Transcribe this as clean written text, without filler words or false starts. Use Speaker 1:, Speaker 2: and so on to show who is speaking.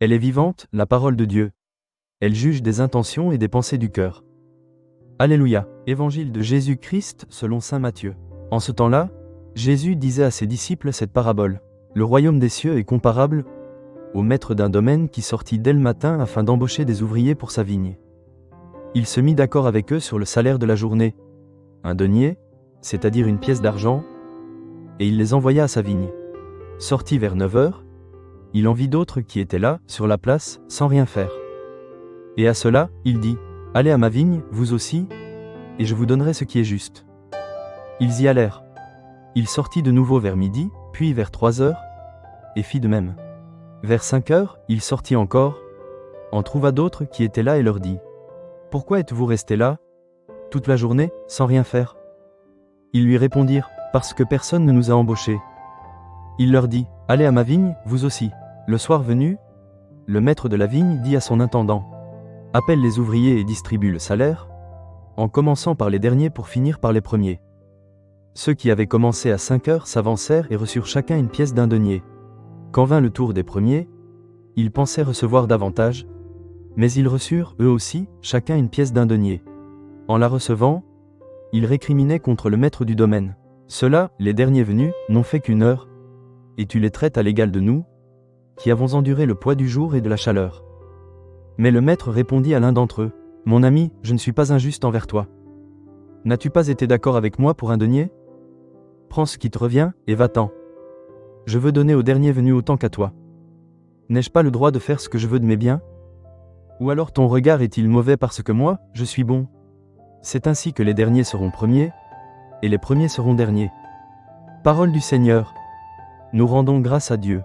Speaker 1: Elle est vivante, la parole de Dieu. Elle juge des intentions et des pensées du cœur. Alléluia. Évangile de Jésus-Christ selon saint Matthieu. En ce temps-là, Jésus disait à ses disciples cette parabole. Le royaume des cieux est comparable au maître d'un domaine qui sortit dès le matin afin d'embaucher des ouvriers pour sa vigne. Il se mit d'accord avec eux sur le salaire de la journée, un denier, c'est-à-dire une pièce d'argent, et il les envoya à sa vigne. Sorti vers 9 heures, il en vit d'autres qui étaient là, sur la place, sans rien faire. Et à cela, il dit, « Allez à ma vigne, vous aussi, et je vous donnerai ce qui est juste. » Ils y allèrent. Il sortit de nouveau vers midi, puis vers 3 heures, et fit de même. Vers 5 heures, il sortit encore, en trouva d'autres qui étaient là et leur dit, « Pourquoi êtes-vous restés là, toute la journée, sans rien faire ?» Ils lui répondirent, « Parce que personne ne nous a embauchés. » Il leur dit, « Allez à ma vigne, vous aussi. » Le soir venu, le maître de la vigne dit à son intendant, « Appelle les ouvriers et distribue le salaire, en commençant par les derniers pour finir par les premiers. » Ceux qui avaient commencé à 5 heures s'avancèrent et reçurent chacun une pièce d'un denier. Quand vint le tour des premiers, ils pensaient recevoir davantage, mais ils reçurent, eux aussi, chacun une pièce d'un denier. En la recevant, ils récriminaient contre le maître du domaine. Ceux-là, les derniers venus, n'ont fait qu'une heure, et tu les traites à l'égal de nous, qui avons enduré le poids du jour et de la chaleur. Mais le maître répondit à l'un d'entre eux, « Mon ami, je ne suis pas injuste envers toi. N'as-tu pas été d'accord avec moi pour un denier ? Prends ce qui te revient, et va-t'en. Je veux donner au dernier venu autant qu'à toi. N'ai-je pas le droit de faire ce que je veux de mes biens ? Ou alors ton regard est-il mauvais parce que moi, je suis bon ? C'est ainsi que les derniers seront premiers, et les premiers seront derniers. » Parole du Seigneur. Nous rendons grâce à Dieu.